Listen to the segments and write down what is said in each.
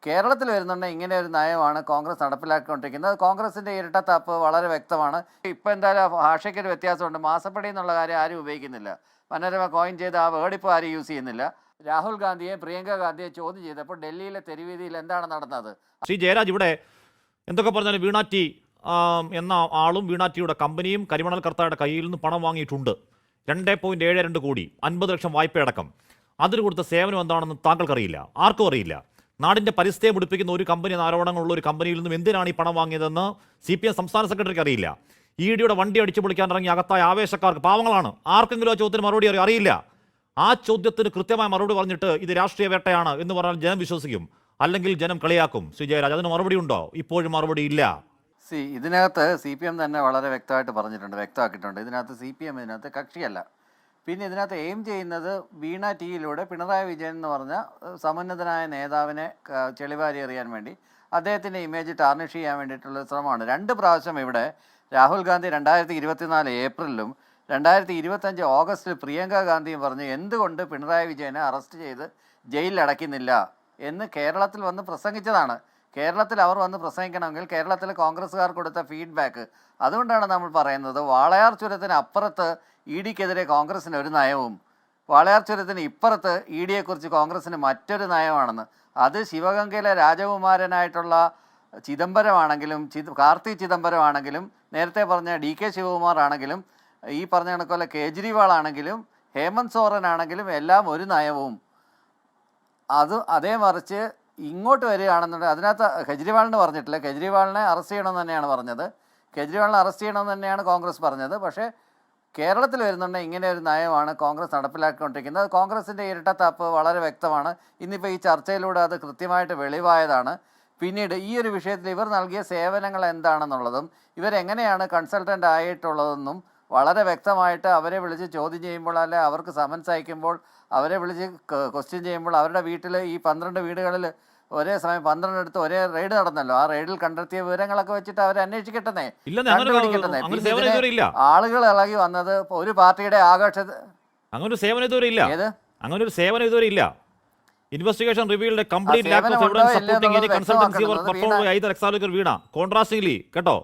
കേരളത്തിൽ വരുന്നുണ്ടെങ്കിൽ ഇങ്ങനെ ഒരു നയമാണ് കോൺഗ്രസ് നടപ്പിലാക്കിക്കൊണ്ടിരിക്കുന്നത്. കോൺഗ്രസിൻ്റെ ഇരട്ടത്താപ്പ് വളരെ വ്യക്തമാണ്. ഇപ്പോൾ എന്തായാലും ഭാഷയ്ക്കൊരു വ്യത്യാസമുണ്ട്. മാസപ്പടി എന്നുള്ള കാര്യം ആരും ഉപയോഗിക്കുന്നില്ല. മനോരമ കോയിൻ ചെയ്ത ആ വേർഡ് ഇപ്പോൾ ആരും യൂസ് ചെയ്യുന്നില്ല. രാഹുൽ ഗാന്ധിയെ പ്രിയങ്ക ഗാന്ധിയെ ചോദ്യം ചെയ്തപ്പോൾ ഡൽഹിയിലെ തെരുവീതിയിൽ എന്താണ് നടന്നത്? ശ്രീ ജയരാജ്, ഇവിടെ എന്തൊക്കെ പറഞ്ഞാലും വീണാറ്റി എന്ന ആളും വീണാറ്റിയുടെ കമ്പനിയും കരിമണൽ കർത്തായുടെ കയ്യിൽ നിന്ന് പണം വാങ്ങിയിട്ടുണ്ട്. 2.72 കോടി, 50 ലക്ഷം വായ്പയടക്കം. അതിന് കൊടുത്ത സേവനം എന്താണെന്ന് താങ്കൾക്കറിയില്ല, ആർക്കും അറിയില്ല. നാടിൻ്റെ പരിസ്ഥിതിയെ മുടിപ്പിക്കുന്ന ഒരു കമ്പനി എന്ന ആരോപണങ്ങളുള്ള ഒരു കമ്പനിയിൽ നിന്നും എന്തിനാണ് ഈ പണം വാങ്ങിയതെന്ന് CPM സംസ്ഥാന സെക്രട്ടറിക്ക് അറിയില്ല. EDയുടെ വണ്ടി അടിച്ചു പൊളിക്കാൻ ഇറങ്ങി അകത്തായ ആവേശക്കാർക്ക്, പാവങ്ങളാണ്, ആർക്കെങ്കിലും ആ ചോദ്യത്തിന് മറുപടി അറിയില്ല. ആ ചോദ്യത്തിന് കൃത്യമായ മറുപടി പറഞ്ഞിട്ട് ഇത് രാഷ്ട്രീയ വേട്ടയാണ് എന്ന് പറഞ്ഞാൽ ജനം വിശ്വസിക്കും, അല്ലെങ്കിൽ ജനം കളിയാക്കും. ശ്രീ ജയരാജ്, അതിന് മറുപടി ഉണ്ടോ? ഇപ്പോഴും മറുപടി ഇല്ല. ഇതിനകത്ത് CPM തന്നെ വളരെ വ്യക്തമാക്കിയിട്ടുണ്ട്. ഇതിനകത്ത് CPM ഇതിനകത്ത് കക്ഷിയല്ല. പിന്നെ ഇതിനകത്ത് എയിം ചെയ്യുന്നത് വീണ ടിയിലൂടെ പിണറായി വിജയൻ എന്ന് പറഞ്ഞ സമുന്നതനായ നേതാവിനെ ചെളിവാരി എറിയാൻ വേണ്ടി അദ്ദേഹത്തിൻ്റെ ഇമേജ് ടാർണിഷ് ചെയ്യാൻ വേണ്ടിയിട്ടുള്ള ശ്രമമാണ്. 2 പ്രാവശ്യം ഇവിടെ രാഹുൽ ഗാന്ധി 2024 ഏപ്രിലും 2025 ഓഗസ്റ്റിൽ പ്രിയങ്ക ഗാന്ധിയും പറഞ്ഞു എന്തുകൊണ്ട് പിണറായി വിജയനെ അറസ്റ്റ് ചെയ്ത് ജയിലിൽ അടയ്ക്കുന്നില്ല എന്ന് കേരളത്തിൽ വന്ന് പ്രസംഗിച്ചതാണ്. കേരളത്തിൽ അവർ വന്ന് പ്രസംഗിക്കണമെങ്കിൽ കേരളത്തിലെ കോൺഗ്രസ്സുകാർ കൊടുത്ത ഫീഡ്ബാക്ക്, അതുകൊണ്ടാണ് നമ്മൾ പറയുന്നത് വാളയാർ ചുരത്തിന് അപ്പുറത്ത് EDക്കെതിരെ കോൺഗ്രസ്സിന് ഒരു നയവും വാളയാർ ചുരത്തിന് ഇപ്പുറത്ത് EDയെക്കുറിച്ച് കോൺഗ്രസ്സിന് മറ്റൊരു നയമാണെന്ന്. അത് ശിവഗംഗയിലെ രാജകുമാരനായിട്ടുള്ള ചിദംബരമാണെങ്കിലും കാർത്തി ചിദംബരം ആണെങ്കിലും നേരത്തെ പറഞ്ഞ DK ശിവകുമാർ ആണെങ്കിലും ഈ പറഞ്ഞ കണക്കുള്ള കേജ്രിവാൾ ആണെങ്കിലും ഹേമന്ത് സോറൻ ആണെങ്കിലും എല്ലാം ഒരു നയവും. അതേ മറിച്ച് ഇങ്ങോട്ട് വരികയാണെന്നുണ്ടെങ്കിൽ അതിനകത്ത് കെജ്രിവാളിന് പറഞ്ഞിട്ടില്ല. കെജ്രിവാളിനെ അറസ്റ്റ് ചെയ്യണമെന്ന് തന്നെയാണ് പറഞ്ഞത്. കെജ്രിവാളിനെ അറസ്റ്റ് ചെയ്യണമെന്ന് തന്നെയാണ് കോൺഗ്രസ് പറഞ്ഞത്. പക്ഷേ കേരളത്തിൽ വരുന്നുണ്ടെങ്കിൽ ഇങ്ങനെ ഒരു നയമാണ് കോൺഗ്രസ് നടപ്പിലാക്കിക്കൊണ്ടിരിക്കുന്നത്. കോൺഗ്രസിൻ്റെ ഇരട്ടത്താപ്പ് വളരെ വ്യക്തമാണ്. ഇന്നിപ്പോൾ ഈ ചർച്ചയിലൂടെ അത് കൃത്യമായിട്ട് വെളിവായതാണ്. പിന്നീട് ഈ ഒരു വിഷയത്തിൽ ഇവർ നൽകിയ സേവനങ്ങൾ എന്താണെന്നുള്ളതും ഇവരെങ്ങനെയാണ് കൺസൾട്ടൻ്റ് ആയിട്ടുള്ളതെന്നും വളരെ വ്യക്തമായിട്ട് അവരെ വിളിച്ച് ചോദ്യം ചെയ്യുമ്പോൾ, അല്ലെ അവർക്ക് സമൻസ് അയക്കുമ്പോൾ, അവരെ വിളിച്ച് ക്വസ്റ്റ്യൻ ചെയ്യുമ്പോൾ, അവരുടെ വീട്ടിൽ ഈ 12 വീടുകളിൽ ഒരേ സമയം 12 എടുത്ത് ഒരേ റെയ്ഡ് നടന്നല്ലോ. ആ റെയ്ഡിൽ കണ്ടെത്തിയ വിവരങ്ങളൊക്കെ വെച്ചിട്ട് അവരെ അന്വേഷിക്കട്ടെ, ആളുകൾ ഇളകി വന്നത് ഒരു പാർട്ടിയുടെ അങ്ങനെ ഒരു സേവനം ഇതുവരെ ഇല്ല. Investigation revealed complete lack of evidence supporting any consultancy work performed by either Exalogic Veena. Contrastingly കേട്ടോ,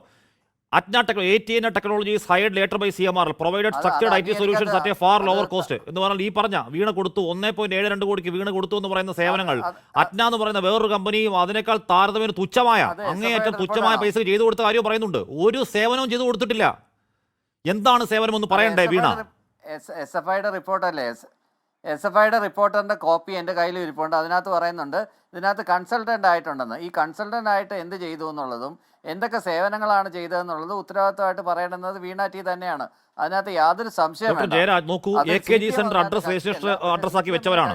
ATN technologies hired later by CMRL provided structured IT solutions at a far lower cost. എന്ന് പറഞ്ഞാൽ ഈ പറഞ്ഞ വീണ കൊടുത്തു 1.72 കോടിക്ക് വീണ കൊടുത്തു എന്ന് പറയുന്ന സേവനങ്ങൾ അറ്റ്ന എന്ന് പറയുന്ന വേറൊരു കമ്പനിയും അതിനേക്കാൾ താരതമ്യേന തുച്ഛമായ, അങ്ങേയറ്റം തുച്ഛമായ പൈസ ചെയ്തു കൊടുത്ത കാര്യം പറയുന്നുണ്ട്. ഒരു സേവനവും ചെയ്തു കൊടുത്തിട്ടില്ല. എന്താണ് സേവനം എന്ന് പറയണ്ടേ വീണ? SFIയുടെ റിപ്പോർട്ടല്ലേ, SFIയുടെ റിപ്പോർട്ടറിൻ്റെ കോപ്പി എൻ്റെ കയ്യിൽ ഇരിപ്പുണ്ട്. അതിനകത്ത് പറയുന്നുണ്ട് ഇതിനകത്ത് കൺസൾട്ടൻ്റ് ആയിട്ടുണ്ടെന്ന്. ഈ കൺസൾട്ടൻ്റ് ആയിട്ട് എന്ത് ചെയ്തു എന്നുള്ളതും എന്തൊക്കെ സേവനങ്ങളാണ് ചെയ്തതെന്നുള്ളതും ഉത്തരവാദിത്തമായിട്ട് പറയേണ്ടുന്നത് വീണ ടി തന്നെയാണ്. അതിനകത്ത് യാതൊരു സംശയം വേണ്ട. ജയരാജ് നോക്കൂ, AKG സെന്റർ അഡ്രസ് ആക്കി വെച്ചവരാണ്.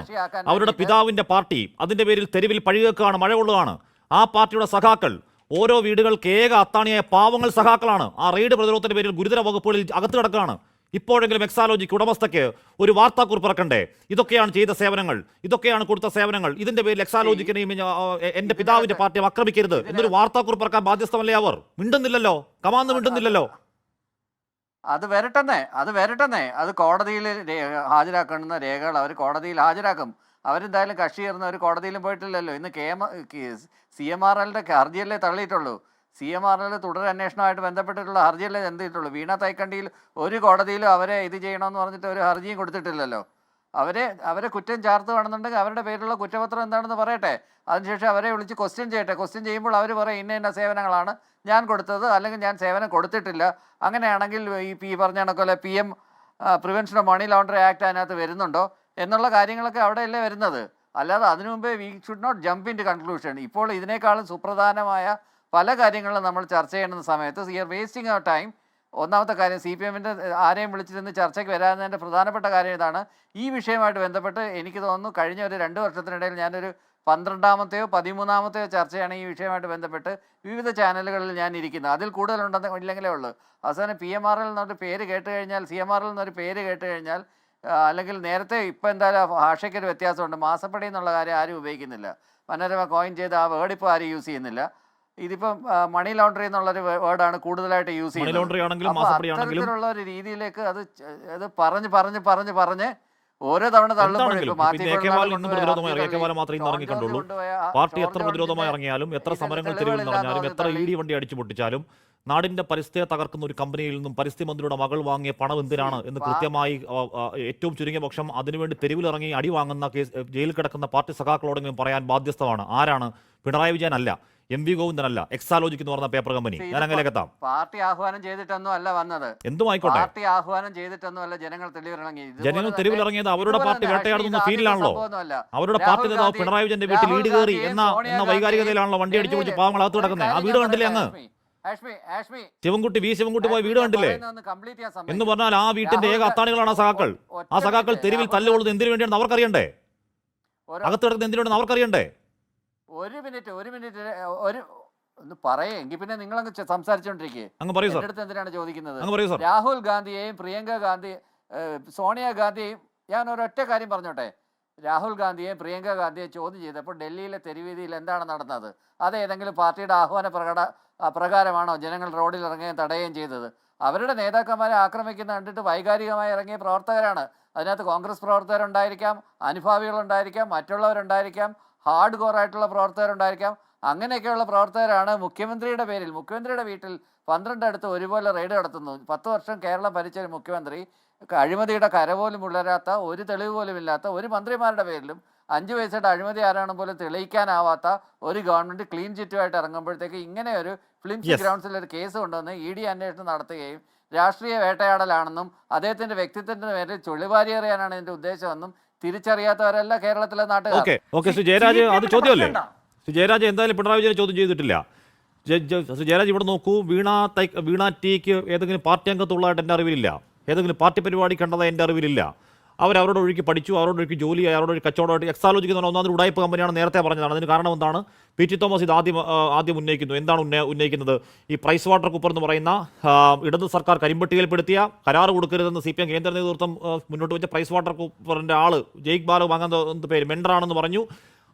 അവരുടെ പിതാവിന്റെ പാർട്ടി അതിന്റെ പേരിൽ തെരുവിൽ പഴികേക്കാണ്, മഴ കൊള്ളുകയാണ്. ആ പാർട്ടിയുടെ സഖാക്കൾ ഓരോ വീടുകൾക്ക് ഏക അത്താണിയായ പാവങ്ങൾ സഖാക്കളാണ്. ആ റെയ്ഡ് പ്രതിരോധത്തിന്റെ പേരിൽ ഗുരുതര വകുപ്പുകളിൽ അകത്ത് കിടക്കുകയാണ്. ഇപ്പോഴെങ്കിലും എക്സാലോജിക്ക് ഉടമസ്ഥയ്ക്ക് ഒരു വാർത്താക്കുറിപ്പ് ഇറക്കണ്ടേ? ഇതൊക്കെയാണ് ചെയ്ത സേവനങ്ങൾ, ഇതൊക്കെയാണ് കൊടുത്ത സേവനങ്ങൾ, ഇതിന്റെ പേരിൽ എക്സാലോജിക്കിനെയും എന്റെ പിതാവിന്റെ പാർട്ടിയെ ആക്രമിക്കരുത് എന്നൊരു വാർത്താക്കുറിപ്പ് ഇറക്കാൻ ബാധ്യസ്ഥമല്ലേ അവർ? മിണ്ടുന്നില്ലല്ലോ, കമാന്ന് മിണ്ടുന്നില്ലല്ലോ. അത് വരട്ടെന്നേ അത് കോടതിയിൽ ഹാജരാക്കുന്ന രേഖകൾ അവർ കോടതിയിൽ ഹാജരാക്കും. അവരെന്തായാലും കക്ഷി ചേർന്ന് അവർ കോടതിയിലും പോയിട്ടില്ലല്ലോ. ഇന്ന് CMRLന്റെ ഹർജിയല്ലേ തള്ളിയിട്ടുള്ളൂ. CMRL തുടരന്വേഷണമായിട്ട് ബന്ധപ്പെട്ടിട്ടുള്ള ഹർജിയല്ലേ എന്തിട്ടുള്ളൂ. വീണ തൈക്കണ്ടിയിൽ ഒരു കോടതിയിലും അവരെ ഇത് ചെയ്യണമെന്ന് പറഞ്ഞിട്ട് ഒരു ഹർജിയും കൊടുത്തിട്ടില്ലല്ലോ. അവരെ കുറ്റം ചാർത്തുകയാണെന്നുണ്ടെങ്കിൽ അവരുടെ പേരിലുള്ള കുറ്റപത്രം എന്താണെന്ന് പറയട്ടെ. അതിനുശേഷം അവരെ വിളിച്ച് ക്വസ്റ്റ്യൻ ചെയ്യട്ടെ. ക്വസ്റ്റ്യൻ ചെയ്യുമ്പോൾ അവർ പറയും ഇന്ന സേവനങ്ങളാണ് ഞാൻ കൊടുത്തത്, അല്ലെങ്കിൽ ഞാൻ സേവനം കൊടുത്തിട്ടില്ല. അങ്ങനെയാണെങ്കിൽ ഈ പറഞ്ഞ കണക്കല്ലേ PM prevention of money laundering act അതിനകത്ത് വരുന്നുണ്ടോ എന്നുള്ള കാര്യങ്ങളൊക്കെ അവിടെയല്ലേ വരുന്നത്. അല്ലാതെ അതിനു മുമ്പേ we should not jump into conclusion. ഇപ്പോൾ ഇതിനേക്കാളും സുപ്രധാനമായ പല കാര്യങ്ങളും നമ്മൾ ചർച്ച ചെയ്യുന്ന സമയത്ത് we are wasting our time. ഒന്നാമത്തെ കാര്യം CPMൻ്റെ ആരെയും വിളിച്ചിരുന്ന് ചർച്ചയ്ക്ക് വരാതിൻ്റെ പ്രധാനപ്പെട്ട കാര്യം ഇതാണ്. ഈ വിഷയമായിട്ട് ബന്ധപ്പെട്ട് എനിക്ക് തോന്നുന്നു കഴിഞ്ഞ ഒരു 2 വർഷത്തിനിടയിൽ ഞാനൊരു 12ാമത്തെയോ 13ാമത്തെയോ ചർച്ചയാണ് ഈ വിഷയമായിട്ട് ബന്ധപ്പെട്ട് വിവിധ ചാനലുകളിൽ ഞാൻ ഇരിക്കുന്നത്. അതിൽ കൂടുതലുണ്ടെന്ന് ഇല്ലെങ്കിലേ ഉള്ളൂ. അവസാനം PMRL എന്നൊരു പേര് കേട്ട് കഴിഞ്ഞാൽ, CMRL എന്നൊരു പേര് കേട്ട് കഴിഞ്ഞാൽ, അല്ലെങ്കിൽ നേരത്തെ ഇപ്പോൾ എന്തായാലും ഭാഷയ്ക്കൊരു വ്യത്യാസമുണ്ട്. മാസപ്പടി എന്നുള്ള കാര്യം ആരും ഉപയോഗിക്കുന്നില്ല. മനോരമ കോയിൻ ചെയ്ത ആ വേർഡ് ഇപ്പോൾ ആരും യൂസ് ചെയ്യുന്നില്ല. ഇതിപ്പം മണി ലോണ്ടറി എന്നുള്ളൊരു വേർഡാണ് കൂടുതലായിട്ട് യൂസ് ചെയ്യുന്നത്. അത്തരത്തിലുള്ള ഒരു രീതിയിലേക്ക് അത് പറഞ്ഞ് ഓരോ തവണ എന്താണെങ്കിലും പിന്നെ AK ബാലൻ ഇന്നും പ്രതിരോധമായി ഇറങ്ങി. AK ബാലൻ മാത്രമേ ഇന്ന് ഇറങ്ങിക്കണ്ടുള്ളൂ. പാർട്ടി എത്ര പ്രതിരോധമായി ഇറങ്ങിയാലും എത്ര സമരങ്ങൾ തെരുവിൽ നിറഞ്ഞാലും എത്ര ED വണ്ടി അടിച്ചു പൊട്ടിച്ചാലും നാടിന്റെ പരിസ്ഥിതിയെ തകർക്കുന്ന ഒരു കമ്പനിയിൽ നിന്നും പരിസ്ഥിതി മന്ത്രിയുടെ മകൾ വാങ്ങിയ പണം എന്തിനാണ് എന്ന് കൃത്യമായി ഏറ്റവും ചുരുങ്ങിയ പക്ഷം അതിനുവേണ്ടി തെരുവിലിറങ്ങി അടി വാങ്ങുന്ന ജയിലിൽ കിടക്കുന്ന പാർട്ടി സഖാക്കളോടെങ്കിലും പറയാൻ ബാധ്യസ്ഥമാണ്. ആരാണ്? പിണറായി വിജയൻ അല്ല, MV ഗോവിന്ദനല്ല, എക്സാലോജിക് എന്ന് പറഞ്ഞ പേപ്പർ കമ്പനി. ഞാൻ അങ്ങനെയൊക്കെ എത്താം. പാർട്ടി ആഹ്വാനം ചെയ്തിട്ടൊന്നും അല്ല വന്നത്. എന്തുമായിക്കോട്ടെ, പാർട്ടി ആഹ്വാനം ചെയ്തിട്ടൊന്നും അല്ല ജനങ്ങൾ തെരുവിലിറങ്ങിയത്. ജനങ്ങൾ തെരുവിലിറങ്ങിയത് അവരുടെ പാർട്ടി വേട്ടയാടുന്ന ഫീലിലാണല്ലോ. അവരുടെ പാർട്ടി നേതാവ് പിണറായി വിജയന്റെ വീട്ടിൽ ഈട് കയറി എന്ന വൈകാരികതയിലാണല്ലോ വണ്ടി അടിച്ചു പിടിച്ച് പാവങ്ങൾ അകത്ത് കിടക്കുന്നത്. ആ വീട് കണ്ടില്ലേ അങ്ങ്? ശിവൻകുട്ടി പോയ വീട് കണ്ടില്ലേ എന്ന് പറഞ്ഞാൽ ആ വീട്ടിന്റെ ഏക അത്താണികളാണ് ആ സഖാക്കൾ. ആ സഖാക്കൾ തെരുവിൽ തല്ലുകൊള്ളുന്നത് എന്തിനു വേണ്ടിയാണെന്ന് അവർക്കറിയണ്ടേ? അകത്ത് കിടക്കുന്നത് എന്തിനാണെന്ന് അവർക്കറിയണ്ടേ? ഒരു മിനിറ്റ് ഒന്ന് പറയേ, എങ്കിൽ പിന്നെ നിങ്ങൾ അങ്ങ് സംസാരിച്ചോണ്ടിരിക്കേ. അടുത്ത് എന്തിനാണ് ചോദിക്കുന്നത്? രാഹുൽ ഗാന്ധിയെയും പ്രിയങ്ക ഗാന്ധി സോണിയാഗാന്ധിയെയും ഞാൻ ഒരൊറ്റ കാര്യം പറഞ്ഞോട്ടെ. രാഹുൽ ഗാന്ധിയെയും പ്രിയങ്ക ഗാന്ധിയെയും ചോദ്യം ചെയ്തപ്പോൾ ഡൽഹിയിലെ തെരുവീതിയിൽ എന്താണ് നടന്നത്? അത് ഏതെങ്കിലും പാർട്ടിയുടെ ആഹ്വാന പ്രകാരമാണോ ജനങ്ങൾ റോഡിൽ ഇറങ്ങുകയും തടയുകയും ചെയ്തത്? അവരുടെ നേതാക്കന്മാരെ ആക്രമിക്കുന്ന കണ്ടിട്ട് വൈകാരികമായി ഇറങ്ങിയ പ്രവർത്തകരാണ്. അതിനകത്ത് കോൺഗ്രസ് പ്രവർത്തകരുണ്ടായിരിക്കാം, അനുഭാവികളുണ്ടായിരിക്കാം, മറ്റുള്ളവരുണ്ടായിരിക്കാം, ഹാർഡ് കോർ ആയിട്ടുള്ള പ്രവർത്തകരുണ്ടായിരിക്കാം. അങ്ങനെയൊക്കെയുള്ള പ്രവർത്തകരാണ് മുഖ്യമന്ത്രിയുടെ പേരിൽ മുഖ്യമന്ത്രിയുടെ വീട്ടിൽ 12 അടുത്ത് ഒരുപോലെ റെയ്ഡ് നടത്തുന്നു. 10 വർഷം കേരളം ഭരിച്ച ഒരു മുഖ്യമന്ത്രി അഴിമതിയുടെ കരപോലും ഉള്ളരാത്ത, ഒരു തെളിവ് പോലും ഇല്ലാത്ത ഒരു മന്ത്രിമാരുടെ പേരിലും 5 പൈസയുടെ അഴിമതി ആരാണ് പോലും തെളിയിക്കാനാവാത്ത ഒരു ഗവൺമെന്റ് ക്ലീൻ ചിറ്റുമായിട്ട് ഇറങ്ങുമ്പോഴത്തേക്ക് ഇങ്ങനെ ഒരു ഫിലിംസ് ഗ്രൗണ്ട്സിൽ ഒരു കേസ് കൊണ്ടുവന്ന് ED അന്വേഷണം നടത്തുകയും രാഷ്ട്രീയ വേട്ടയാടലാണെന്നും അദ്ദേഹത്തിന്റെ വ്യക്തിത്വത്തിന്റെ പേരിൽ ചുള്ളിവാരി എറിയാനാണ് ഇതിന്റെ ഉദ്ദേശമെന്നും തിരിച്ചറിയാത്തവരല്ല കേരളത്തിലെ നാട്ടുകാർ. ശ്രീ ജയരാജ്, അത് ചോദ്യമല്ലേ? ശ്രീ ജയരാജ് എന്തായാലും പിണറായി വിജയൻ ചോദ്യം ചെയ്തിട്ടില്ല. ശ്രീ ജയരാജ് ഇവിടെ നോക്കൂ, വീണ ടീക്ക് ഏതെങ്കിലും പാർട്ടി അംഗത്തുള്ളതായിട്ട് എൻ്റെ അറിവിലില്ല. ഏതെങ്കിലും പാർട്ടി പരിപാടി കണ്ടതായി എൻ്റെ അറിവിലില്ല. അവരവരോട് ഒഴുക്കി പഠിച്ചു, അവരോട് ഒഴുക്കി ജോലിയായി, അവരോട് ഒരു കച്ചവടമായിട്ട് എക്സാലോജിക് എന്ന് പറഞ്ഞാൽ ഒന്നാമത് ഉടായ്പ കമ്പനിയാണ് നേരത്തെ പറഞ്ഞതാണ്. അതിന് കാരണം എന്താണ്? PT തോമസ് ഇത് ആദ്യം ഉന്നയിക്കുന്നു. എന്താണ് ഉന്നയിക്കുന്നത്? ഈ പ്രൈസ് വാട്ടർ കൂപ്പർ എന്ന് പറയുന്ന ഇടത് സർക്കാർ കരിമ്പട്ടികയിൽപ്പെടുത്തിയ കരാർ കൊടുക്കരുതെന്ന് CPM കേന്ദ്ര നേതൃത്വം മുന്നോട്ട് വെച്ച പ്രൈസ് വാട്ടർ കൂപ്പറിൻ്റെ ആള് ജയ്ക്ക് ബാലു വാങ്ങാൻ പേര് മെൻഡറാണെന്ന് പറഞ്ഞു.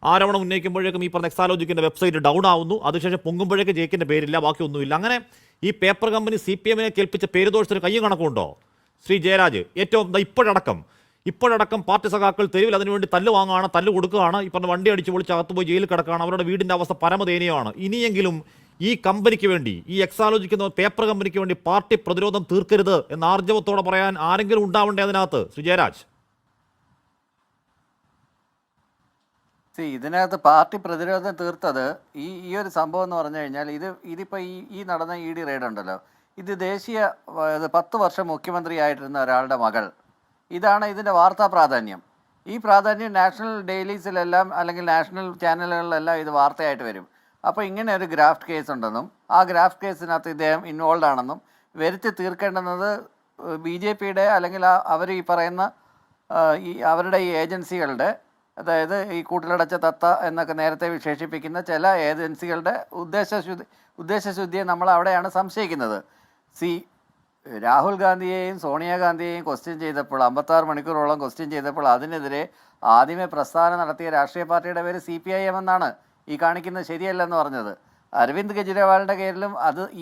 ആരോപണം ഉന്നയിക്കുമ്പോഴേക്കും ഈ പറഞ്ഞ എക്സാലോജിക്കിൻ്റെ വെബ്സൈറ്റ് ഡൗൺ ആവുന്നു. അതിനുശേഷം പൊങ്ങുമ്പോഴേക്ക് ജയ്ക്കിൻ്റെ പേരില്ല, ബാക്കിയൊന്നുമില്ല. അങ്ങനെ ഈ പേപ്പർ കമ്പനി CPM-നെ കേൾപ്പിച്ച പേരുദോഷത്തിന് കയ്യും കണക്കുണ്ടോ ശ്രീ ജയരാജ്? ഏറ്റവും ഇപ്പോഴടക്കം പാർട്ടി സഖാക്കൾ തെരുവിൽ അതിനുവേണ്ടി തല്ല് വാങ്ങുകയാണ്, തല്ല് കൊടുക്കുകയാണ്. ഈ പറഞ്ഞ വണ്ടി അടിച്ച് പൊളിച്ച് അകത്ത് പോയി ജയിലിൽ കിടക്കുകയാണ്. അവരുടെ വീടിൻ്റെ അവസ്ഥ പരമദയനീയമാണ്. ഇനിയെങ്കിലും ഈ കമ്പനിക്ക് വേണ്ടി, ഈ എക്സാലോജിക് എന്ന പേപ്പർ കമ്പനിക്ക് വേണ്ടി പാർട്ടി പ്രതിരോധം തീർക്കരുത് എന്ന് ആർജവത്തോടെ പറയാൻ ആരെങ്കിലും ഉണ്ടാവണ്ടേ അതിനകത്ത് ശ്രീ ജയരാജ്? ഇതിനകത്ത് പാർട്ടി പ്രതിരോധം തീർത്തത് ഈ ഒരു സംഭവം എന്ന് പറഞ്ഞു കഴിഞ്ഞാൽ ഇതിപ്പോൾ ഈ നടന്ന ED റെയ്ഡ് ഉണ്ടല്ലോ, ഇത് 10 വർഷം മുഖ്യമന്ത്രിയായിട്ടിരുന്ന ഒരാളുടെ മകൾ. ഇതാണ് ഇതിൻ്റെ വാർത്താ പ്രാധാന്യം. ഈ പ്രാധാന്യം നാഷണൽ ഡെയിലീസിലെല്ലാം അല്ലെങ്കിൽ നാഷണൽ ചാനലുകളിലെല്ലാം ഇത് വാർത്തയായിട്ട് വരും. അപ്പോൾ ഇങ്ങനെ ഒരു ഗ്രാഫ്റ്റ് കേസ് ഉണ്ടെന്നും ആ ഗ്രാഫ്റ്റ് കേസിനകത്ത് ഇദ്ദേഹം ഇൻവോൾവ് ആണെന്നും വരുത്തി തീർക്കേണ്ടുന്നത് BJP-യുടെ അല്ലെങ്കിൽ അവർ ഈ പറയുന്ന അവരുടെ ഈ ഏജൻസികളുടെ, അതായത് ഈ കൂട്ടിലടച്ച തത്ത എന്നൊക്കെ നേരത്തെ വിശേഷിപ്പിക്കുന്ന ചില ഏജൻസികളുടെ ഉദ്ദേശശുദ്ധിയെ നമ്മൾ അവിടെയാണ് സംശയിക്കുന്നത്. രാഹുൽ ഗാന്ധിയെയും സോണിയാഗാന്ധിയെയും ക്വസ്റ്റ്യൻ ചെയ്തപ്പോൾ 56 മണിക്കൂറോളം ക്വസ്റ്റ്യൻ ചെയ്തപ്പോൾ അതിനെതിരെ ആദ്യമേ പ്രസ്താവന നടത്തിയ രാഷ്ട്രീയ പാർട്ടിയുടെ പേര് CPIM എന്നാണ്. ഈ കാണിക്കുന്നത് ശരിയല്ലെന്ന് പറഞ്ഞത്. അരവിന്ദ് കെജ്രിവാളിൻ്റെ പേരിലും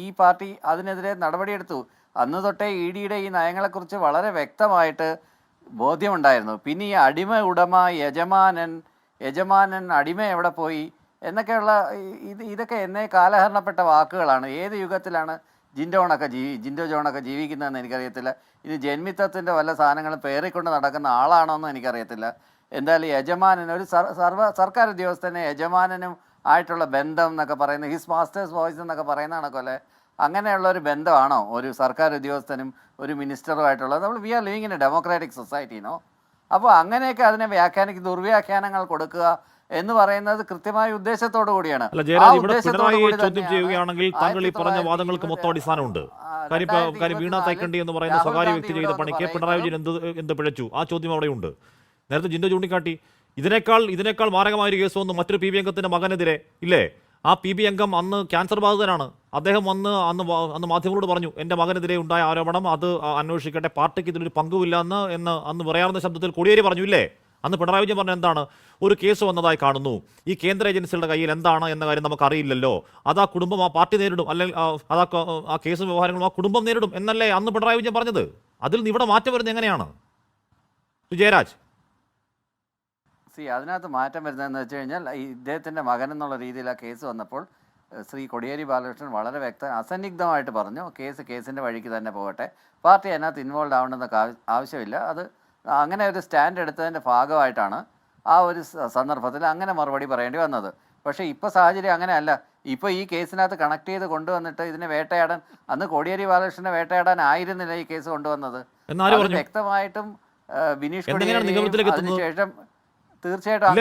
ഈ പാർട്ടി അതിനെതിരെ നടപടിയെടുത്തു. അന്ന് തൊട്ടേ ED-യുടെ ഈ നയങ്ങളെക്കുറിച്ച് വളരെ വ്യക്തമായിട്ട് ബോധ്യമുണ്ടായിരുന്നു. പിന്നെ ഈ അടിമ ഉടമ, യജമാനൻ അടിമ എവിടെ പോയി എന്നൊക്കെയുള്ള ഇതൊക്കെ എന്നേ കാലഹരണപ്പെട്ട വാക്കുകളാണ്. ഏത് യുഗത്തിലാണ് ജിൻഡോ ജോണൊക്കെ ജീവിക്കുന്നതെന്ന് എനിക്കറിയത്തില്ല. ഇനി ജന്മിത്വത്തിൻ്റെ വല്ല സാധനങ്ങളും പേറിക്കൊണ്ട് നടക്കുന്ന ആളാണോ എന്ന് എനിക്കറിയത്തില്ല. എന്തായാലും യജമാനൻ, ഒരു സർക്കാർ ഉദ്യോഗസ്ഥനെ യജമാനനും ആയിട്ടുള്ള ബന്ധം എന്നൊക്കെ പറയുന്നത്, ഹിസ് മാസ്റ്റേഴ്സ് വോയിസ് എന്നൊക്കെ പറയുന്ന കണക്കല്ലേ, അങ്ങനെയുള്ള ഒരു ബന്ധമാണോ ഒരു സർക്കാർ ഉദ്യോഗസ്ഥനും ഒരു മിനിസ്റ്ററുമായിട്ടുള്ളത്? We are living in a democratic സൊസൈറ്റിനോ? അപ്പോൾ അങ്ങനെയൊക്കെ അതിനെ ദുർവ്യാഖ്യാനങ്ങൾ കൊടുക്കുക എന്ന് പറയുന്നത് കൃത്യമായ ഉദ്ദേശത്തോടു കൂടിയാണ്. ചോദ്യം ചെയ്യുകയാണെങ്കിൽ താങ്കൾ ഈ പറഞ്ഞ വാദങ്ങൾക്ക് മൊത്തം അടിസ്ഥാനമുണ്ട്. കാര്യം വീണ തൈക്കണ്ടി എന്ന് പറയുന്ന സ്വകാര്യ വ്യക്തി ചെയ്ത പണിക്ക് പിണറായി വിജയൻ എന്ത് പിഴച്ചു? ആ ചോദ്യം അവിടെയുണ്ട്. നേരത്തെ ജിൻഡോ ചൂണ്ടിക്കാട്ടി ഇതിനേക്കാൾ മാരകമായ ഒരു കേസ് വന്നു മറ്റൊരു PB അംഗത്തിന്റെ മകനെതിരെ, ഇല്ലേ? ആ PB അംഗം അന്ന് ക്യാൻസർ ബാധിതനാണ്. അദ്ദേഹം അന്ന് മാധ്യമങ്ങളോട് പറഞ്ഞു, എൻ്റെ മകനെതിരെ ഉണ്ടായ ആരോപണം അത് അന്വേഷിക്കട്ടെ, പാർട്ടിക്ക് ഇതിലൊരു പങ്കുമില്ല എന്ന് അന്ന് പറയാറുന്ന ശബ്ദത്തിൽ കോടിയേരി പറഞ്ഞു, ഇല്ലേ? അന്ന് പിണറായി വിജയൻ പറഞ്ഞ എന്താണ്? ഒരു കേസ് വന്നതായി കാണുന്നു, ഈ കേന്ദ്ര ഏജൻസികളുടെ കയ്യിൽ എന്താണ് എന്ന കാര്യം നമുക്കറിയില്ലല്ലോ, അത് ആ കുടുംബം ആ പാർട്ടി നേരിടും, അല്ലെങ്കിൽ ആ കേസും വ്യവഹാരങ്ങളും ആ കുടുംബം നേരിടും എന്നല്ലേ അന്ന് പിണറായി വിജയൻ പറഞ്ഞത്? അതിൽ നിന്ന് ഇവിടെ മാറ്റം വരുന്നത് എങ്ങനെയാണ് ജയരാജ്? അതിനകത്ത് മാറ്റം വരുന്നതെന്ന് വെച്ച് കഴിഞ്ഞാൽ ഈ ഇദ്ദേഹത്തിൻ്റെ മകൻ എന്നുള്ള രീതിയിൽ ആ കേസ് വന്നപ്പോൾ ശ്രീ കോടിയേരി ബാലകൃഷ്ണൻ വളരെ അസന്നിഗ്ധമായിട്ട് പറഞ്ഞു കേസിൻ്റെ വഴിക്ക് തന്നെ പോകട്ടെ, പാർട്ടി അതിനകത്ത് ഇൻവോൾവ് ആവണമെന്ന് ആവശ്യമില്ല. അത് അങ്ങനെ ഒരു സ്റ്റാൻഡ് എടുത്തതിൻ്റെ ഭാഗമായിട്ടാണ് ആ ഒരു സന്ദർഭത്തിൽ അങ്ങനെ മറുപടി പറയേണ്ടി വന്നത്. പക്ഷേ ഇപ്പോൾ സാഹചര്യം അങ്ങനെയല്ല. ഇപ്പോൾ ഈ കേസിനകത്ത് കണക്ട് ചെയ്ത് കൊണ്ടുവന്നിട്ട് ഇതിനെ വേട്ടയാടാൻ, അന്ന് കോടിയേരി ബാലകൃഷ്ണനെ വേട്ടയാടാൻ ആയിരുന്നില്ല ഈ കേസ് കൊണ്ടുവന്നത്. വ്യക്തമായിട്ടും ബിനീഷ് അതിനുശേഷം തീർച്ചയായിട്ടും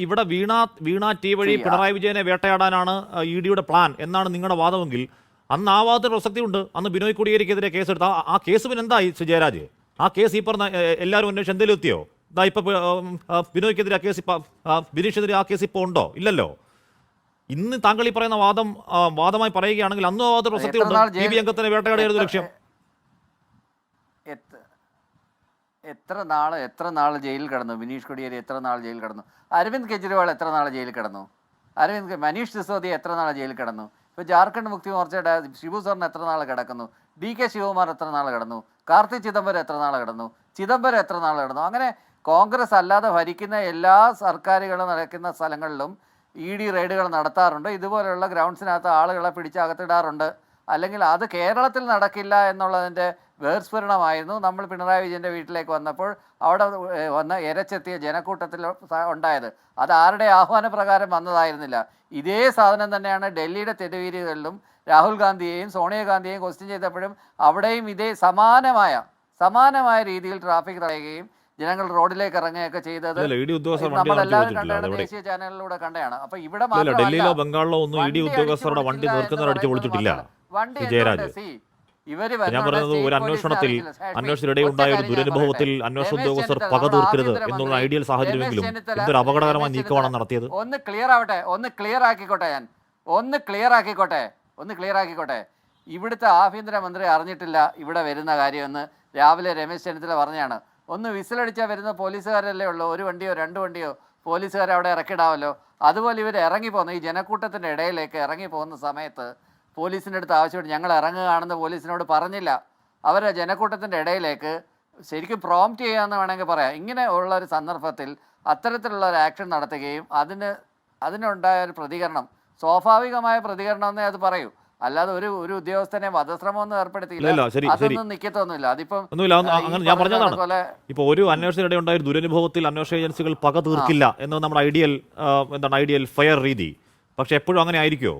ഇവിടെ വീണ ടി വഴി പിണറായി വിജയനെ വേട്ടയാടാനാണ് ഇ ഡിയുടെ പ്ലാൻ എന്നാണ് നിങ്ങളുടെ വാദമെങ്കിൽ അന്ന് ആ വാദത്തിന് പ്രസക്തിയുണ്ട്. അന്ന് ബിനോയ് കോടിയേരിക്കെതിരെ കേസെടുത്ത ആ കേസ് പിന്നെ എന്തായി ജയരാജ്? ആ കേസ് ഈ പറഞ്ഞ എല്ലാവരും അന്വേഷിച്ച് എന്തെങ്കിലും എത്തിയോ? ഇതാ ഇപ്പൊ ബിനോയ്ക്കെതിരെ ആ കേസ്, ബിനീഷിനെതിരെ ആ കേസ് ഇപ്പോൾ ഉണ്ടോ? ഇല്ലല്ലോ. ഇന്ന് താങ്കൾ ഈ പറയുന്ന വാദമായി പറയുകയാണെങ്കിൽ അന്നും ആ വാദത്തിന് പ്രസക്തിയുണ്ട്. ബി ബി അംഗത്തിനെ വേട്ടയാടിയായിരുന്നു ലക്ഷ്യം. എത്ര നാൾ ജയിലിൽ കിടന്നു ബിനീഷ് കോടിയേരി? എത്ര നാൾ ജയിലിൽ കിടന്നു? അരവിന്ദ് കെജ്രിവാൾ എത്ര നാൾ ജയിലിൽ കിടന്നു? മനീഷ് സിസോദിയ എത്ര നാൾ ജയിലിൽ കിടന്നു? ഇപ്പോൾ ജാർഖണ്ഡ് മുക്തി മോർച്ചയുടെ ശിബു സോറൻ എത്ര നാൾ കിടക്കുന്നു? DK ശിവകുമാർ എത്ര നാൾ കിടന്നു? കാർത്തി ചിദംബരം എത്ര നാൾ കിടന്നു? ചിദംബരം എത്ര നാൾ കിടന്നു? അങ്ങനെ കോൺഗ്രസ് അല്ലാതെ ഭരിക്കുന്ന എല്ലാ സർക്കാരുകളും നടക്കുന്ന സ്ഥലങ്ങളിലും ED റെയ്ഡുകൾ നടത്താറുണ്ട്. ഇതുപോലെയുള്ള ഗ്രൗണ്ട്സിനകത്ത് ആളുകളെ പിടിച്ചകത്തിടാറുണ്ട്. അല്ലെങ്കിൽ അത് കേരളത്തിൽ നടക്കില്ല എന്നുള്ളതിൻ്റെ വേർസ്ഫുരണമായിരുന്നു നമ്മൾ പിണറായി വിജയൻ്റെ വീട്ടിലേക്ക് വന്നപ്പോൾ അവിടെ വന്ന് ഇരച്ചെത്തിയ ജനക്കൂട്ടത്തിൽ ഉണ്ടായത്. അത് ആരുടെ ആഹ്വാനപ്രകാരം വന്നതായിരുന്നില്ല. ഇതേ സാധനം തന്നെയാണ് ഡൽഹിയുടെ തെരുവീതികളിലും രാഹുൽ ഗാന്ധിയെയും സോണിയാഗാന്ധിയെയും ക്വസ്റ്റ്യൻ ചെയ്തപ്പോഴും അവിടെയും ഇതേ സമാനമായ രീതിയിൽ ട്രാഫിക് തടയുകയും ജനങ്ങൾ റോഡിലേക്ക് ഇറങ്ങുകയൊക്കെ ചെയ്തത് നമ്മളെല്ലാവരും കണ്ടാണ്, ദേശീയ ചാനലിലൂടെ കണ്ടതാണ്. അപ്പൊ ഇവിടെ ഡൽഹിയിലോ ബംഗാളിലോ ഒന്നും ഇ ഡി ഉദ്യോഗസ്ഥരുടെ വണ്ടി നിർക്കുന്നവരടിച്ചു വിളിച്ചിട്ടില്ല. ഞാൻ പറയുന്നത് ഒരു അന്വേഷണത്തിനിടെ ഉണ്ടായ ഒരു ദുരനുഭവത്തിൽ അന്വേഷണ ഉദ്യോഗസ്ഥർ പക തീർക്കരുത് എന്നുള്ള ഐഡിയൽ സാഹചര്യമെങ്കിലും എന്തൊരു അപകടകരമായ നീക്കമാണ് നടത്തിയത്. ഒന്ന് ക്ലിയർ ആക്കിക്കോട്ടെ. ഇവിടുത്തെ ആഭ്യന്തരമന്ത്രി അറിഞ്ഞിട്ടില്ല ഇവിടെ വരുന്ന കാര്യമെന്ന് രാവിലെ രമേശ് ചെന്നിത്തല പറഞ്ഞാണ്. ഒന്ന് വിസിലടിച്ചാൽ വരുന്ന പോലീസുകാരല്ലേ ഉള്ളൂ. ഒരു വണ്ടിയോ 2 വണ്ടിയോ പോലീസുകാരെ അവിടെ ഇറക്കിടാമല്ലോ. അതുപോലെ ഇവർ ഇറങ്ങിപ്പോകുന്നു, ഈ ജനക്കൂട്ടത്തിൻ്റെ ഇടയിലേക്ക് ഇറങ്ങിപ്പോകുന്ന സമയത്ത് പോലീസിൻ്റെ അടുത്ത് ആവശ്യപ്പെട്ട് ഞങ്ങൾ ഇറങ്ങുകയാണെന്ന് പോലീസിനോട് പറഞ്ഞില്ല. അവരെ ജനക്കൂട്ടത്തിൻ്റെ ഇടയിലേക്ക് ശരിക്കും പ്രോംപ്റ്റ് ചെയ്യാമെന്ന് വേണമെങ്കിൽ പറയാം. ഇങ്ങനെ ഉള്ള ഒരു സന്ദർഭത്തിൽ അത്തരത്തിലുള്ള ഒരു ആക്ഷൻ നടത്തുകയും അതിനുണ്ടായ ഒരു പ്രതികരണം, സ്വാഭാവികമായ പ്രതികരണം എന്നേ അത് പറയൂ. അല്ലാതെ ഒരു ഉദ്യോഗസ്ഥനെ വധശ്രമം ഒന്നും ഏർപ്പെടുത്തിയില്ല. അതൊന്നും നിക്കത്തൊന്നുമില്ല. അതിപ്പം ഞാൻ പറഞ്ഞതാണ്, ഇപ്പൊ ഒരു അന്വേഷണത്തിനിടെ ഉണ്ടായ ദുരനുഭവത്തിൽ അന്വേഷണ ഏജൻസികൾ പക തീർക്കില്ല എന്നത് നമ്മുടെ ഐഡിയൽ ഫെയർ രീതി. പക്ഷെ എപ്പോഴും അങ്ങനെ ആയിരിക്കുമോ?